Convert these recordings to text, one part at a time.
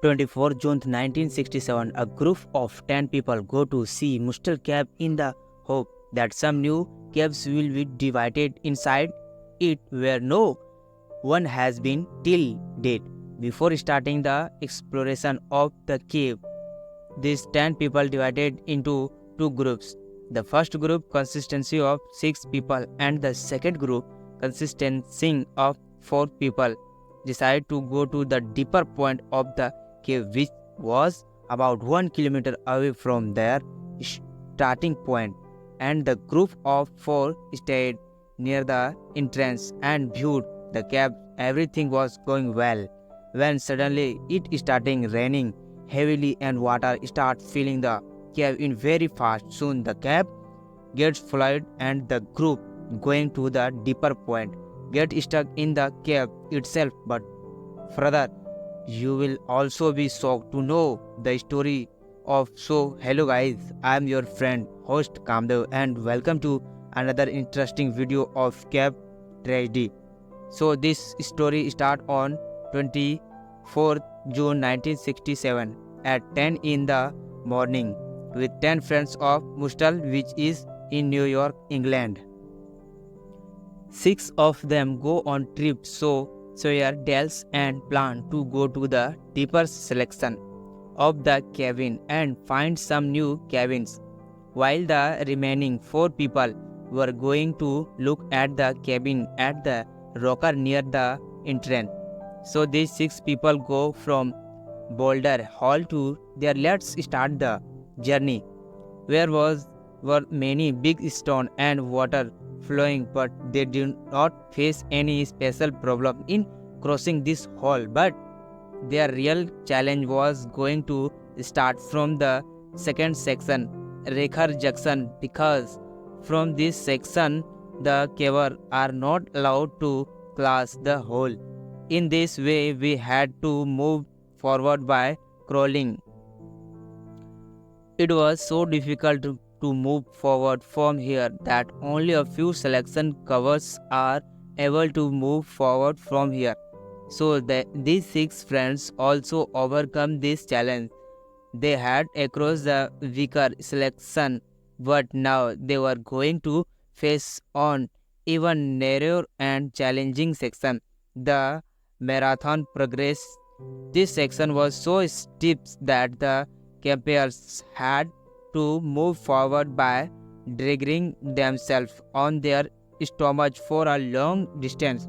24th June 1967, a group of 10 people go to see Mousdal cave in the hope that some new caves will be divided inside it where no one has been till date. Before starting the exploration of the cave, these 10 people divided into two groups. The first group consisting of 6 people and the second group consisting of 4 people decided to go to the deeper point of the cave, which was about 1 kilometer away from their starting point, and the group of 4 stayed near the entrance and viewed the cave. Everything was going well when suddenly it started raining heavily and water starts filling the cave in very fast. Soon the cave gets flooded and the group going to the deeper point get stuck in the cave itself. But further, you will also be shocked to know the story of. So hello guys, I am your friend host Kamdev and welcome to another interesting video of cave tragedy. So this story starts on 24th June 1967 at 10 in the morning with 10 friends of Mousdal, which is in New York, England. 6 of them go on trips so Dales and plan to go to the deeper selection of the cabin and find some new cabins, while the remaining 4 people were going to look at the cabin at the rocker near the entrance. So these 6 people go from Boulder Hall to their let's start the journey, where were many big stone and water flowing, but they did not face any special problem in crossing this hall. But their real challenge was going to start from the second section, Rekhar Junction, because from this section the cavers are not allowed to cross the hole. In this way, we had to move forward by crawling. It was so difficult to move forward from here that only a few selection covers are able to move forward from here. So these 6 friends also overcome this challenge. They had across the weaker selection, but now they were going to face on even narrower and challenging section, the marathon progress. This section was so steep that the campers had to move forward by dragging themselves on their stomachs for a long distance.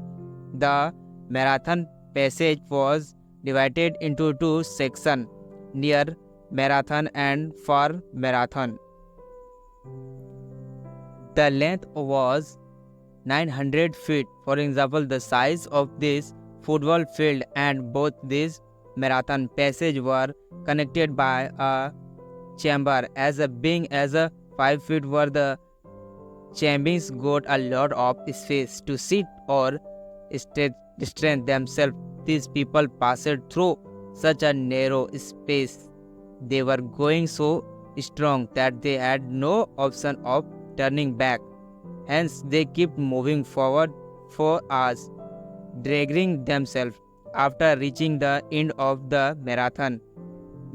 The marathon passage was divided into 2 sections, near marathon and far marathon. The length was 900 feet, for example, the size of this football field, and both these marathon passages were connected by a chamber as a 5 feet where the chambers got a lot of space to sit or strengthen themselves. These people passed through such a narrow space. They were going so strong that they had no option of turning back. Hence, they kept moving forward for hours, dragging themselves. After reaching the end of the marathon,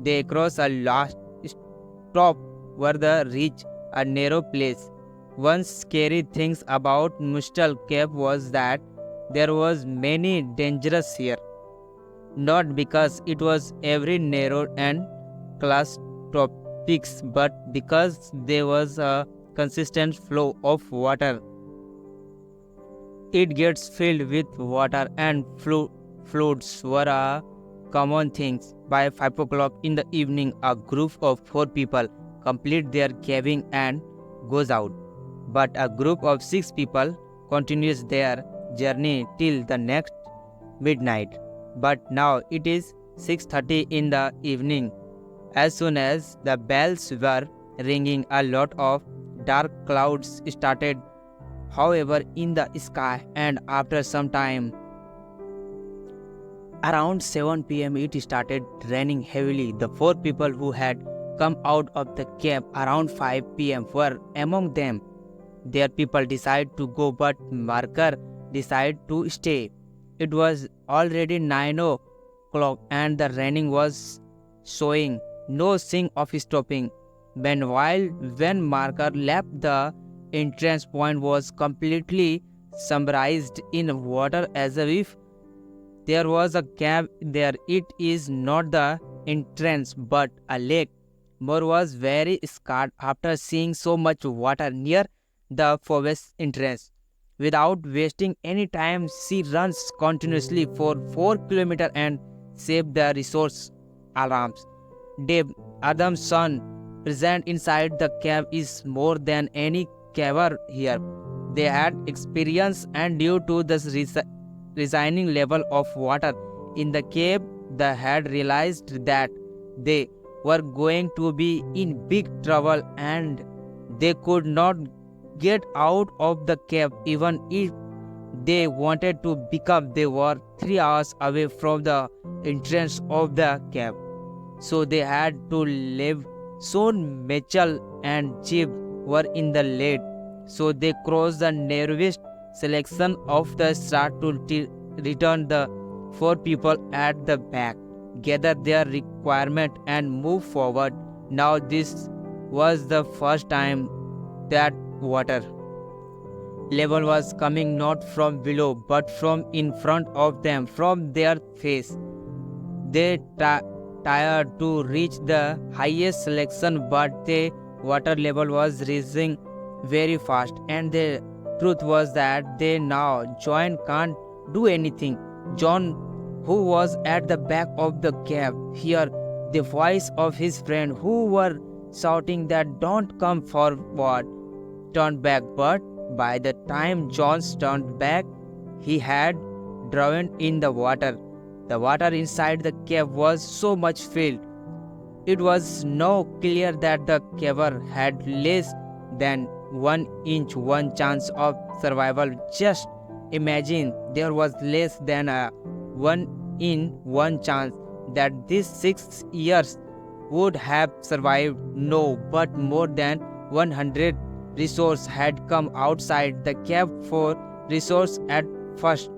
they crossed a last stop where they reached a narrow place. One scary thing about Mousdal cave was that there was many dangers here, not because it was very narrow and claustrophobic, but because there was a consistent flow of water. It gets filled with water and floods were a common thing. By 5 o'clock in the evening, a group of 4 people complete their caving and goes out, but a group of 6 people continues their journey till the next midnight. But now it is 6:30 in the evening. As soon as the bells were ringing, a lot of dark clouds started, however, in the sky, and after some time, around 7 p.m. it started raining heavily. The 4 people who had come out of the cave around 5 p.m. were among them. Their people decided to go, but Marker decided to stay. It was already 9 o'clock and the raining was showing no sign of stopping. Meanwhile, when Marker left, the entrance point was completely submerged in water as if there was a cave there. It is not the entrance but a lake. Moore was very scared after seeing so much water near the forest entrance. Without wasting any time, she runs continuously for 4 kilometers and saves the resource alarms. Dave, Adam's son, present inside the cave is more than any caver here. They had experience, and due to this rising level of water in the cave, they had realized that they were going to be in big trouble and they could not get out of the cave even if they wanted to, because they were 3 hours away from the entrance of the cave. So they had to leave. Soon Mitchell and Chip were in the lead, so they crossed the narrowest selection of the start to return. The 4 people at the back gather their requirement and move forward. Now this was the first time that water level was coming not from below but from in front of them, from their face. They tried to reach the highest selection, but the water level was rising very fast, and the truth was that they now John can't do anything. John, who was at the back of the cave, heard the voice of his friend who were shouting that don't come forward, turned back. But by the time John turned back, he had drowned in the water. The water inside the cave was so much filled. It was now clear that the caver had less than 1 inch 1 chance of survival. Just imagine, there was less than a 1 in 1 chance that these 6 years would have survived. No, but more than 100 resources had come outside the cave for resource at first.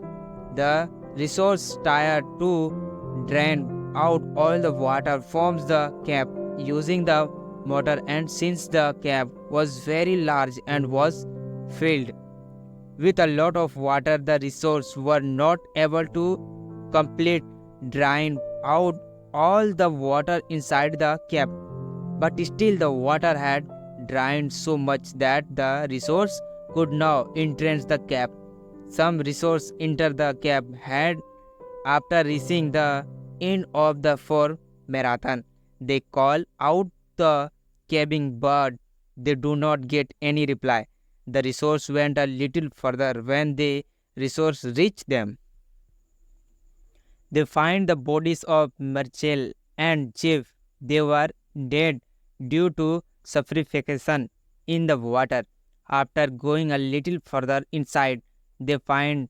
The resource tried to drain out all the water from the cave using the motor, and since the cave was very large and was filled with a lot of water, the resources were not able to complete drain out all the water inside the cave. But still the water had drained so much that the resource could now enter the cave. Some resource enter the cave had after reaching the end of the 4 marathon. They call out the cabin, but they do not get any reply. The resource went a little further. When the resource reached them, they find the bodies of Marcel and Jeff. They were dead due to suffocation in the water. After going a little further inside, they find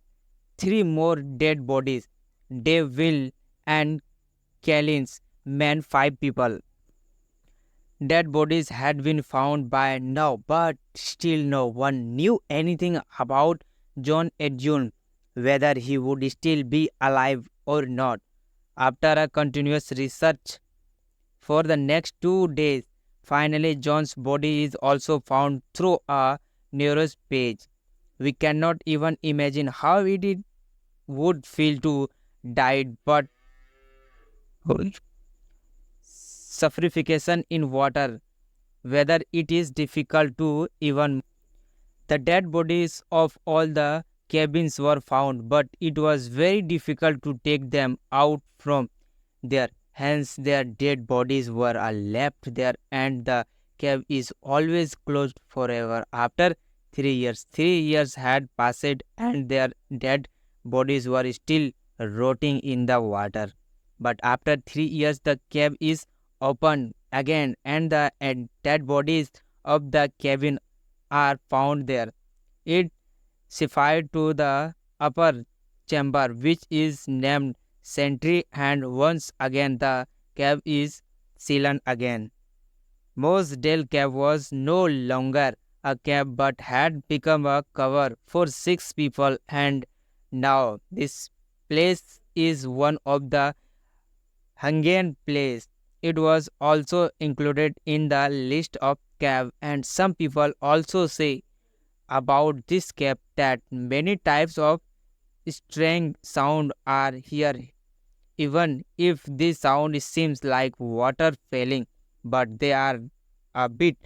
3 more dead bodies. Dave, Will, and Kelly's men, 5 people. Dead bodies had been found by now, but still no one knew anything about John Edjun, whether he would still be alive or not. After a continuous research for the next 2 days, finally John's body is also found through a news page. We cannot even imagine how it would feel to die, but suffocation in water, whether it is difficult to even. The dead bodies of all the cabins were found, but it was very difficult to take them out from there. Hence, their dead bodies were left there, and the cave is always closed forever. After 3 years, 3 years had passed, and their dead bodies were still rotting in the water. But after 3 years, the cave is opened again, and the dead bodies of the cabin are found there. It shifted to the upper chamber, which is named Sentry, and once again the cave is sealed again. Mousdal cave was no longer a cave but had become a cover for 6 people, and now this place is one of the Hungarian place. It was also included in the list of cave, and some people also say about this cave that many types of strange sound are here, even if this sound seems like water falling, but they are a bit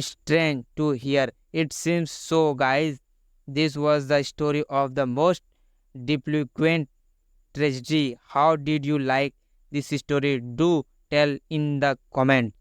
strange to hear. It seems so, guys. This was the story of the most delinquent tragedy. How did you like this story? Do tell in the comment.